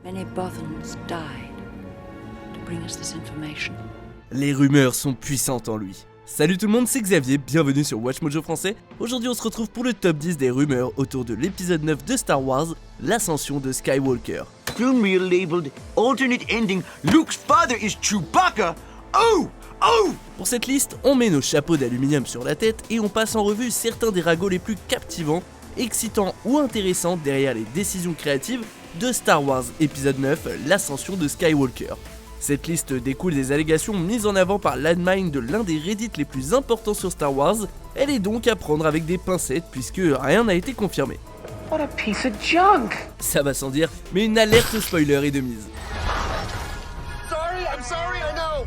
Many Bothans died to bring us this information. Les rumeurs sont puissantes en lui. Salut tout le monde, c'est Xavier, bienvenue sur Watch Mojo français. Aujourd'hui on se retrouve pour le top 10 des rumeurs autour de l'épisode 9 de Star Wars, l'ascension de Skywalker. Film reel labeled alternate ending, Luke's father is Chewbacca. Oh! Oh! Pour cette liste, on met nos chapeaux d'aluminium sur la tête et on passe en revue certains des ragots les plus captivants, excitants ou intéressants derrière les décisions créatives de Star Wars épisode 9, l'ascension de Skywalker. Cette liste découle des allégations mises en avant par l'admin de l'un des Reddit les plus importants sur Star Wars. Elle est donc à prendre avec des pincettes puisque rien n'a été confirmé. What a piece of junk! Ça va sans dire, mais une alerte spoiler est de mise. I'm sorry, I know!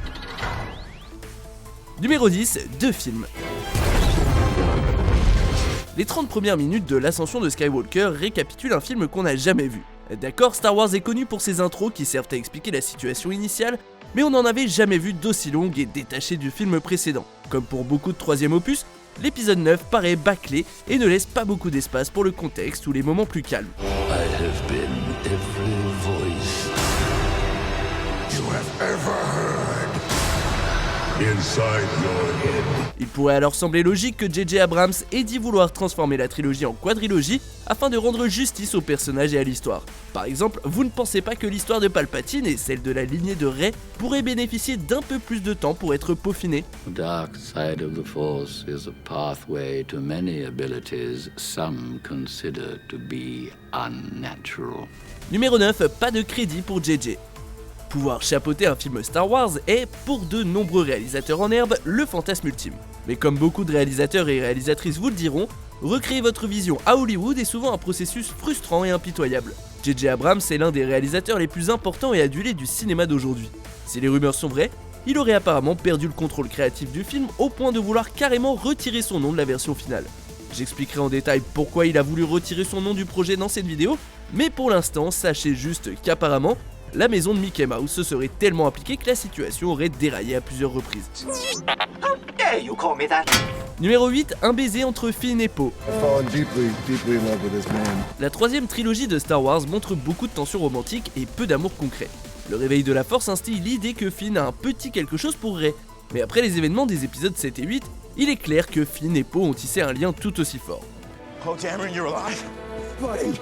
Numéro 10, deux films. Les 30 premières minutes de l'ascension de Skywalker récapitulent un film qu'on n'a jamais vu. D'accord, Star Wars est connu pour ses intros qui servent à expliquer la situation initiale, mais on n'en avait jamais vu d'aussi longue et détachée du film précédent. Comme pour beaucoup de troisième opus, l'épisode 9 paraît bâclé et ne laisse pas beaucoup d'espace pour le contexte ou les moments plus calmes. I have been every voice you have ever heard inside your head. Il pourrait alors sembler logique que J.J. Abrams ait dit vouloir transformer la trilogie en quadrilogie afin de rendre justice aux personnages et à l'histoire. Par exemple, vous ne pensez pas que l'histoire de Palpatine et celle de la lignée de Rey pourraient bénéficier d'un peu plus de temps pour être peaufinées ? The dark side of the Force is a pathway to many abilities some consider to be unnatural. Numéro 9, pas de crédit pour JJ. Pouvoir chapeauter un film Star Wars est, pour de nombreux réalisateurs en herbe, le fantasme ultime. Mais comme beaucoup de réalisateurs et réalisatrices vous le diront, recréer votre vision à Hollywood est souvent un processus frustrant et impitoyable. J.J. Abrams est l'un des réalisateurs les plus importants et adulés du cinéma d'aujourd'hui. Si les rumeurs sont vraies, il aurait apparemment perdu le contrôle créatif du film au point de vouloir carrément retirer son nom de la version finale. J'expliquerai en détail pourquoi il a voulu retirer son nom du projet dans cette vidéo, mais pour l'instant, sachez juste qu'apparemment, la maison de Mickey Mouse se serait tellement impliquée que la situation aurait déraillé à plusieurs reprises. How dare you call me that? Numéro 8, un baiser entre Finn et Poe. I've fallen deeply, deeply in love with this man. La troisième trilogie de Star Wars montre beaucoup de tensions romantiques et peu d'amour concret. Le réveil de la Force instille l'idée que Finn a un petit quelque chose pour Rey. Mais après les événements des épisodes 7 et 8, il est clair que Finn et Poe ont tissé un lien tout aussi fort. Oh, Dameron, you're alive. Buddy,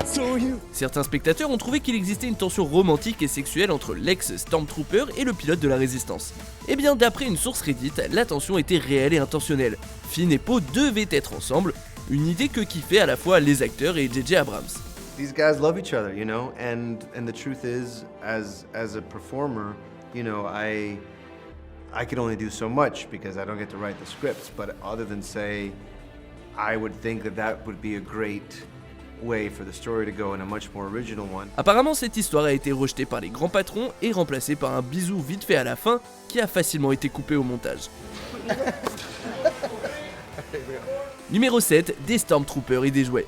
so are you. Certains spectateurs ont trouvé qu'il existait une tension romantique et sexuelle entre l'ex-Stormtrooper et le pilote de la Résistance. Eh bien, d'après une source Reddit, la tension était réelle et intentionnelle. Finn et Poe devaient être ensemble, une idée que kiffaient à la fois les acteurs et J.J. Abrams. These guys love each other, you know, and the truth is, as a performer, you know, I can only do so much because I don't get to write the scripts. But other than say, I would think that would be a great way for the story to go in a much more original one. Apparemment, cette histoire a été rejetée par les grands patrons et remplacée par un bisou vite fait à la fin qui a facilement été coupé au montage. Numéro 7, des Stormtroopers et des jouets.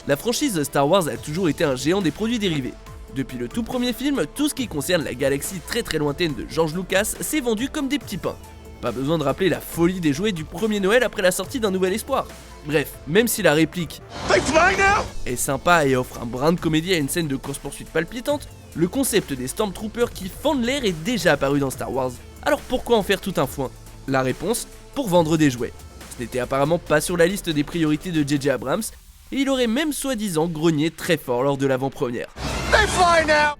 La franchise Star Wars a toujours été un géant des produits dérivés. Depuis le tout premier film, tout ce qui concerne la galaxie très très lointaine de George Lucas s'est vendu comme des petits pains. Pas besoin de rappeler la folie des jouets du premier Noël après la sortie d'un Nouvel Espoir. Bref, même si la réplique est sympa et offre un brin de comédie à une scène de course-poursuite palpitante, le concept des Stormtroopers qui fendent l'air est déjà apparu dans Star Wars. Alors pourquoi en faire tout un foin ? La réponse, pour vendre des jouets. Ce n'était apparemment pas sur la liste des priorités de J.J. Abrams, et il aurait même soi-disant grogné très fort lors de l'avant-première.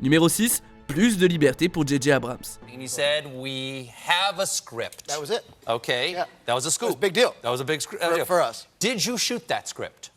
Numéro 6, plus de liberté pour J.J. Abrams. And he said, we have a script. That was it. Okay, Yeah. that was a scoop. That was a big deal. That was a big script. For us. Did you shoot that script?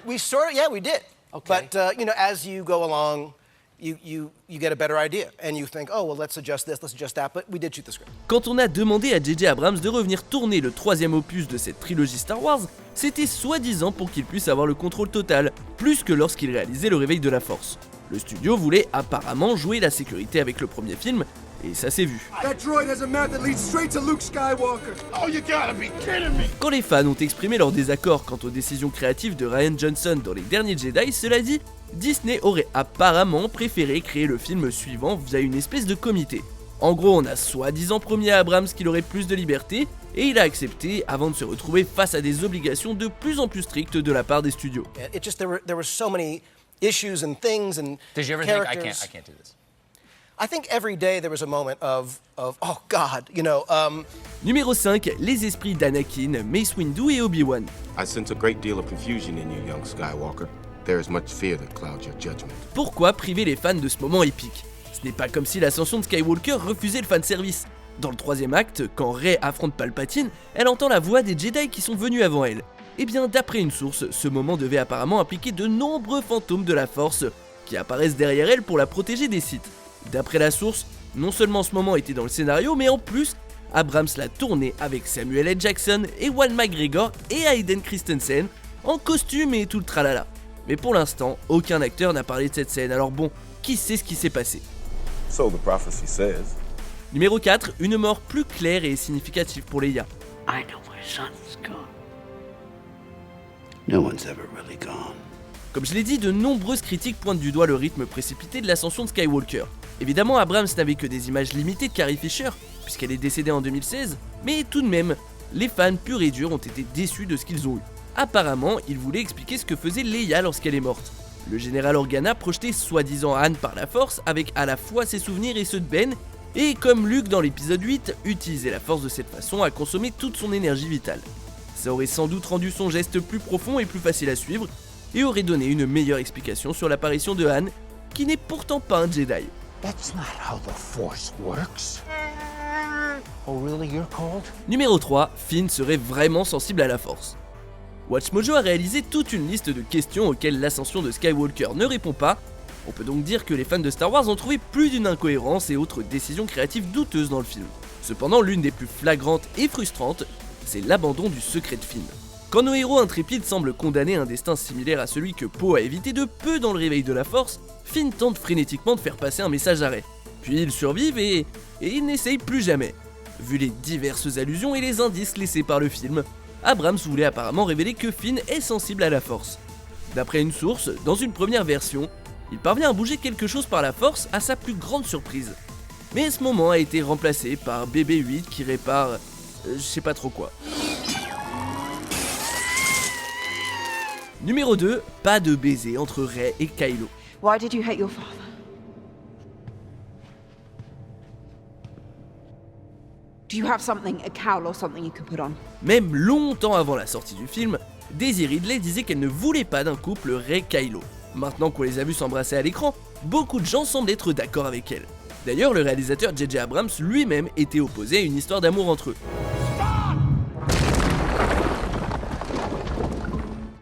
We sort of, yeah, we did. Okay. But, you know, as you go along, you get a better idea. And you think, oh, well, let's adjust this, let's adjust that. But we did shoot the script. Quand on a demandé à J.J. Abrams de revenir tourner le troisième opus de cette trilogie Star Wars, c'était soi-disant pour qu'il puisse avoir le contrôle total, plus que lorsqu'il réalisait le réveil de la Force. Le studio voulait apparemment jouer la sécurité avec le premier film, et ça s'est vu. That droid has a map that leads straight to Luke Skywalker. Oh, you gotta be kidding me. Quand les fans ont exprimé leur désaccord quant aux décisions créatives de Rian Johnson dans les derniers Jedi, cela dit, Disney aurait apparemment préféré créer le film suivant via une espèce de comité. En gros, on a soi-disant promis à Abrams qu'il aurait plus de liberté, et il a accepté avant de se retrouver face à des obligations de plus en plus strictes de la part des studios. It just there were so many issues and things and Did you ever characters. think, I can't do this? I think every day there was a moment of oh God, you know. Numéro 5, les esprits d'Anakin, Mace Windu et Obi-Wan. I sense a great deal of confusion in you, young Skywalker. There is much fear that clouds your judgment. Pourquoi priver les fans de ce moment épique? Ce n'est pas comme si l'ascension de Skywalker refusait le fanservice. Dans le troisième acte, quand Rey affronte Palpatine, elle entend la voix des Jedi qui sont venus avant elle. Et bien d'après une source, ce moment devait apparemment impliquer de nombreux fantômes de la Force qui apparaissent derrière elle pour la protéger des Sith. D'après la source, non seulement ce moment était dans le scénario, mais en plus, Abrams l'a tourné avec Samuel L. Jackson, Ewan McGregor et Hayden Christensen, en costume et tout le tralala. Mais pour l'instant, aucun acteur n'a parlé de cette scène, alors bon, qui sait ce qui s'est passé? So the prophecy says. Numéro 4, une mort plus claire et significative pour Leia. I know my son's gone. No one's ever really gone. Comme je l'ai dit, de nombreuses critiques pointent du doigt le rythme précipité de l'ascension de Skywalker. Évidemment, Abrams n'avait que des images limitées de Carrie Fisher, puisqu'elle est décédée en 2016, mais tout de même, les fans purs et durs ont été déçus de ce qu'ils ont eu. Apparemment, ils voulaient expliquer ce que faisait Leia lorsqu'elle est morte. Le général Organa projetait soi-disant Han par la Force avec à la fois ses souvenirs et ceux de Ben, et comme Luke dans l'épisode 8, utiliser la Force de cette façon à consommer toute son énergie vitale. Ça aurait sans doute rendu son geste plus profond et plus facile à suivre, et aurait donné une meilleure explication sur l'apparition de Han, qui n'est pourtant pas un Jedi. That's not how the Force works. Oh, really? You're cold? Numéro 3, Finn serait vraiment sensible à la Force. WatchMojo a réalisé toute une liste de questions auxquelles l'ascension de Skywalker ne répond pas. On peut donc dire que les fans de Star Wars ont trouvé plus d'une incohérence et autres décisions créatives douteuses dans le film. Cependant, l'une des plus flagrantes et frustrantes, c'est l'abandon du secret de Finn. Quand nos héros intrépides semblent condamner un destin similaire à celui que Poe a évité de peu dans le réveil de la Force, Finn tente frénétiquement de faire passer un message à Rey. Puis ils survivent et ils n'essayent plus jamais. Vu les diverses allusions et les indices laissés par le film, Abrams voulait apparemment révéler que Finn est sensible à la Force. D'après une source, dans une première version, il parvient à bouger quelque chose par la Force à sa plus grande surprise. Mais ce moment a été remplacé par BB-8 qui répare... je sais pas trop quoi. Numéro 2, pas de baiser entre Rey et Kylo. Why did you hate your father? Do you have something, a cowl or something you could put on? Même longtemps avant la sortie du film, Daisy Ridley disait qu'elle ne voulait pas d'un couple Rey-Kylo. Maintenant qu'on les a vus s'embrasser à l'écran, beaucoup de gens semblent être d'accord avec elle. D'ailleurs, le réalisateur J.J. Abrams lui-même était opposé à une histoire d'amour entre eux.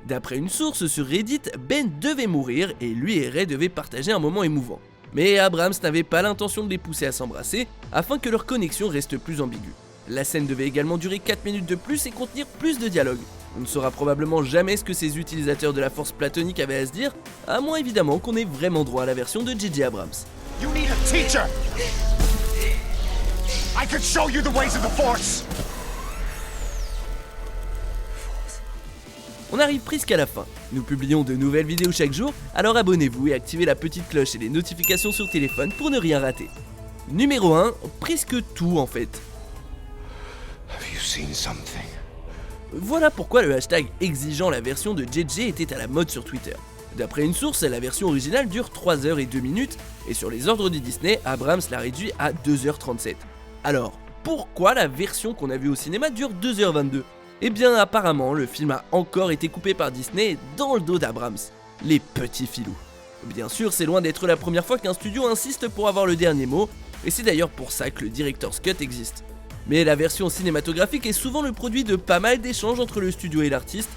D'après une source sur Reddit, Ben devait mourir et lui et Rey devaient partager un moment émouvant. Mais Abrams n'avait pas l'intention de les pousser à s'embrasser afin que leur connexion reste plus ambiguë. La scène devait également durer 4 minutes de plus et contenir plus de dialogue. On ne saura probablement jamais ce que ces utilisateurs de la Force platonique avaient à se dire, à moins évidemment qu'on ait vraiment droit à la version de J.J. Abrams. You need a teacher! I could show you the ways of the Force! On arrive presque à la fin. Nous publions de nouvelles vidéos chaque jour, alors abonnez-vous et activez la petite cloche et les notifications sur téléphone pour ne rien rater. Numéro 1, presque tout en fait. Have you seen something? Voilà pourquoi le hashtag exigeant la version de JJ était à la mode sur Twitter. D'après une source, la version originale dure 3 heures et 2 minutes, et sur les ordres de Disney, Abrams l'a réduit à 2h37. Alors, pourquoi la version qu'on a vue au cinéma dure 2h22 ? Eh bien apparemment, le film a encore été coupé par Disney dans le dos d'Abrams. Les petits filous. Bien sûr, c'est loin d'être la première fois qu'un studio insiste pour avoir le dernier mot, et c'est d'ailleurs pour ça que le Director's Cut existe. Mais la version cinématographique est souvent le produit de pas mal d'échanges entre le studio et l'artiste,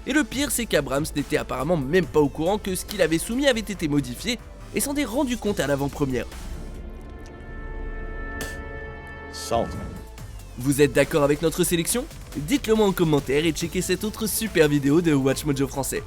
et le pire c'est qu'Abrams n'était apparemment même pas au courant que ce qu'il avait soumis avait été modifié, et s'en est rendu compte à l'avant-première. Salt. Vous êtes d'accord avec notre sélection ? Dites-le moi en commentaire et checkez cette autre super vidéo de WatchMojo français.